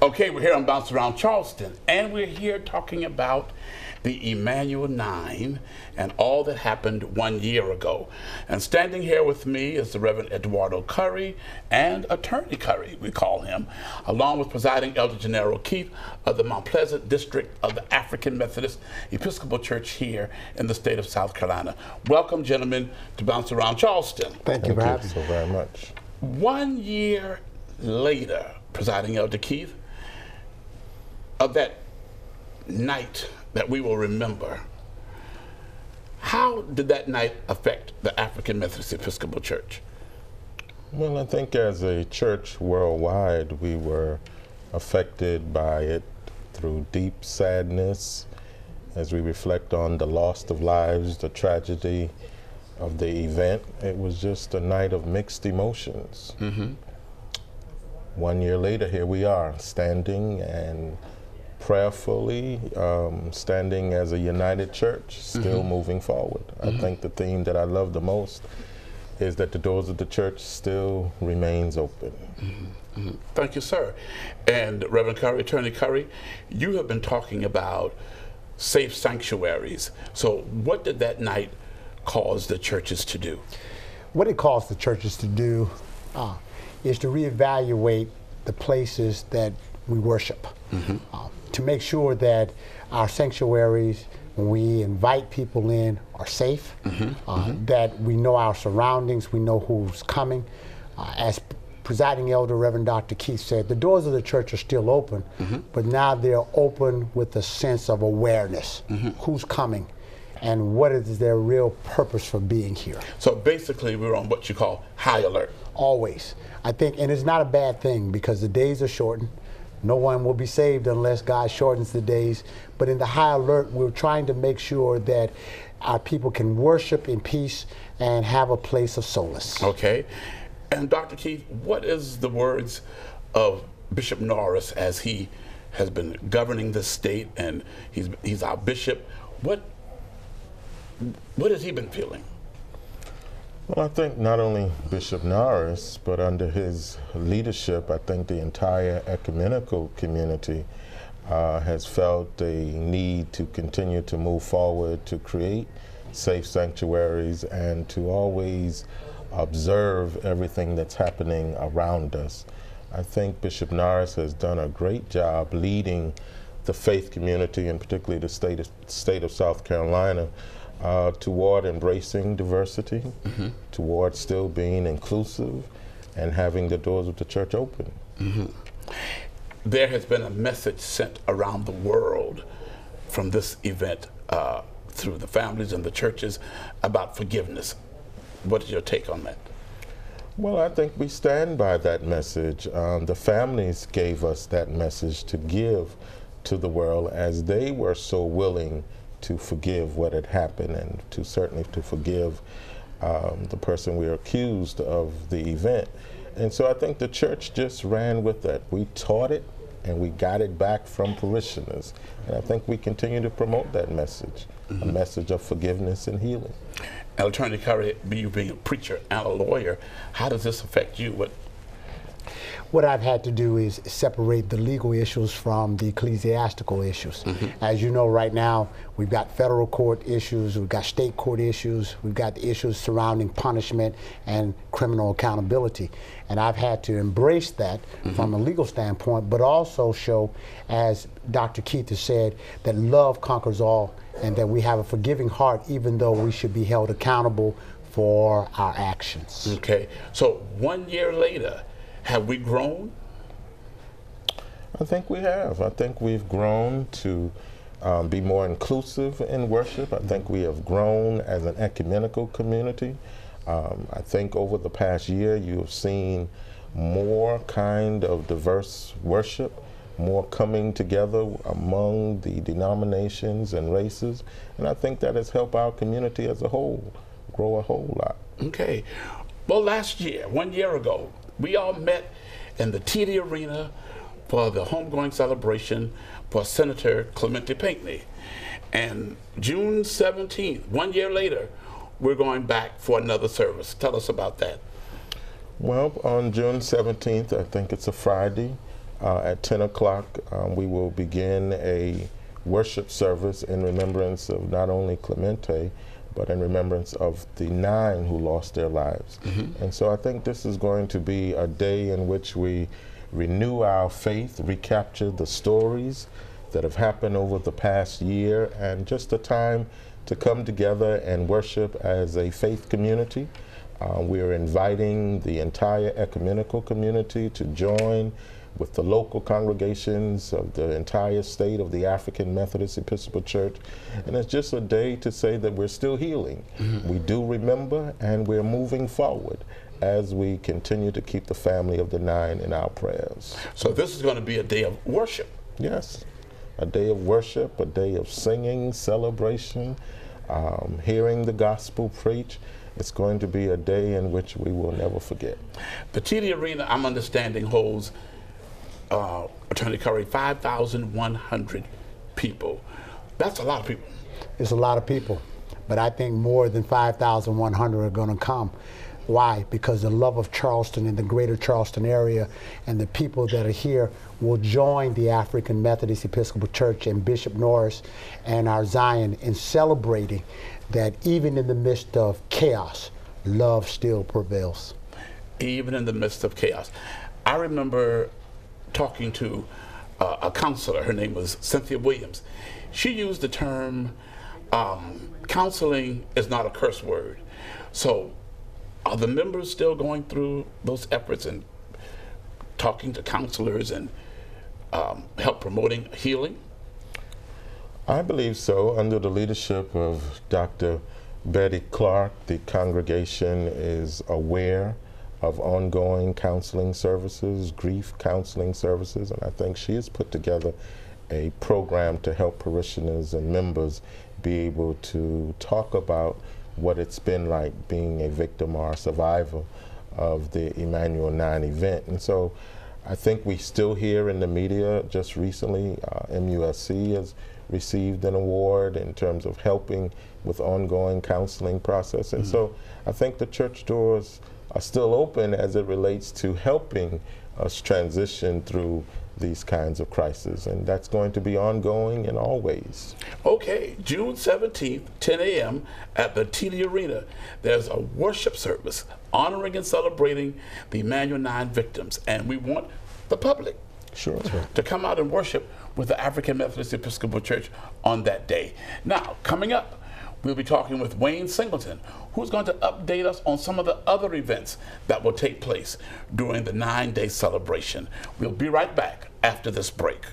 Okay, we're here on Bounce Around Charleston, and we're here talking about the Emanuel 9 and all that happened 1 year ago. And standing here with me is the Reverend Eduardo Curry, and Attorney Curry, we call him, along with presiding Elder Juenarrl Keith of the Mount Pleasant District of the African Methodist Episcopal Church here in the state of South Carolina. Welcome, gentlemen, to Bounce Around Charleston. Thank you for having so very much. 1 year later, presiding Elder Keith, of that night that we will remember, how did that night affect the African Methodist Episcopal Church? Well, I think as a church worldwide, we were affected by it through deep sadness as we reflect on the loss of lives, the tragedy of the event. It was just a night of mixed emotions. 1 year later, here we are, standing and prayerfully standing as a united church, still moving forward. I think the theme that I love the most is that the doors of the church still remains open. Thank you, sir. And Reverend Curry, Attorney Curry, you have been talking about safe sanctuaries. So what did that night cause the churches to do? What it caused the churches to do is to reevaluate the places that we worship. To make sure that our sanctuaries, when we invite people in, are safe, that we know our surroundings, we know who's coming. As presiding elder Reverend Dr. Keith said, the doors of the church are still open, but now they're open with a sense of awareness. Who's coming and what is their real purpose for being here. So basically we're on what you call high alert. Always. I think, and it's not a bad thing because the days are shortened. No one will be saved unless God shortens the days. But in the high alert, we're trying to make sure that our people can worship in peace and have a place of solace. Okay. And Dr. Keith, what is the words of Bishop Norris as he has been governing the state and he's our bishop? What has he been feeling? Well, I think not only Bishop Norris, but under his leadership, I think the entire ecumenical community has felt a need to continue to move forward, to create safe sanctuaries, and to always observe everything that's happening around us. I think Bishop Norris has done a great job leading the faith community, and particularly the state of South Carolina, toward embracing diversity, toward still being inclusive and having the doors of the church open. There has been a message sent around the world from this event through the families and the churches about forgiveness. What is your take on that? Well, I think we stand by that message. The families gave us that message to give to the world as they were so willing to forgive what had happened and to certainly to forgive the person we are accused of the event. And so I think the church just ran with that. We taught it and we got it back from parishioners. And I think we continue to promote that message, a message of forgiveness and healing. And Attorney Curry, you being a preacher and a lawyer, how does this affect you? What I've had to do is separate the legal issues from the ecclesiastical issues. As you know, right now, we've got federal court issues, we've got state court issues, we've got the issues surrounding punishment and criminal accountability. And I've had to embrace that from a legal standpoint, but also show, as Dr. Keith has said, that love conquers all and that we have a forgiving heart even though we should be held accountable for our actions. Okay, so 1 year later, have we grown? I think we have. I think we've grown to be more inclusive in worship. I think we have grown as an ecumenical community. I think over the past year you have seen more kind of diverse worship, more coming together among the denominations and races, and I think that has helped our community as a whole grow a whole lot. Okay. Well, last year, 1 year ago, we all met in the Telia Arena for the homegoing celebration for Senator Clemente Pinckney. And June 17th, 1 year later, we're going back for another service. Tell us about that. Well, on June 17th, I think it's a Friday, At 10 o'clock, we will begin a worship service in remembrance of not only Clemente, but in remembrance of the 9 who lost their lives. And so I think this is going to be a day in which we renew our faith, recapture the stories that have happened over the past year, and just a time to come together and worship as a faith community. We are inviting the entire ecumenical community to join with the local congregations of the entire state of the African Methodist Episcopal Church. And it's just a day to say that we're still healing. We do remember, and we're moving forward as we continue to keep the family of the 9 in our prayers. So this is going to be a day of worship. Yes, a day of worship, a day of singing, celebration, hearing the gospel preached. It's going to be a day in which we will never forget. The Telia Arena, I'm understanding, holds Attorney Curry, 5,100 people. That's a lot of people. It's a lot of people, but I think more than 5,100 are going to come. Why? Because the love of Charleston and the greater Charleston area and the people that are here will join the African Methodist Episcopal Church and Bishop Norris and our Zion in celebrating that even in the midst of chaos, love still prevails. Even in the midst of chaos. I remember talking to a counselor. Her name was Cynthia Williams. She used the term, counseling is not a curse word. So are the members still going through those efforts and talking to counselors and help promoting healing? I believe so. Under the leadership of Dr. Betty Clark, the congregation is aware of ongoing counseling services, grief counseling services, and I think she has put together a program to help parishioners and members be able to talk about what it's been like being a victim or a survivor of the Emanuel 9 event. And so I think we still hear in the media just recently, MUSC has received an award in terms of helping with ongoing counseling process. And so I think the church doors are still open as it relates to helping us transition through these kinds of crises, and that's going to be ongoing and always. Okay, June 17th, 10 a.m. at the Telia Arena, there's a worship service honoring and celebrating the Emanuel 9 victims, and we want the public to come out and worship with the African Methodist Episcopal Church on that day. Now, coming up, we'll be talking with Wayne Singleton, who's going to update us on some of the other events that will take place during the 9-day celebration. We'll be right back after this break.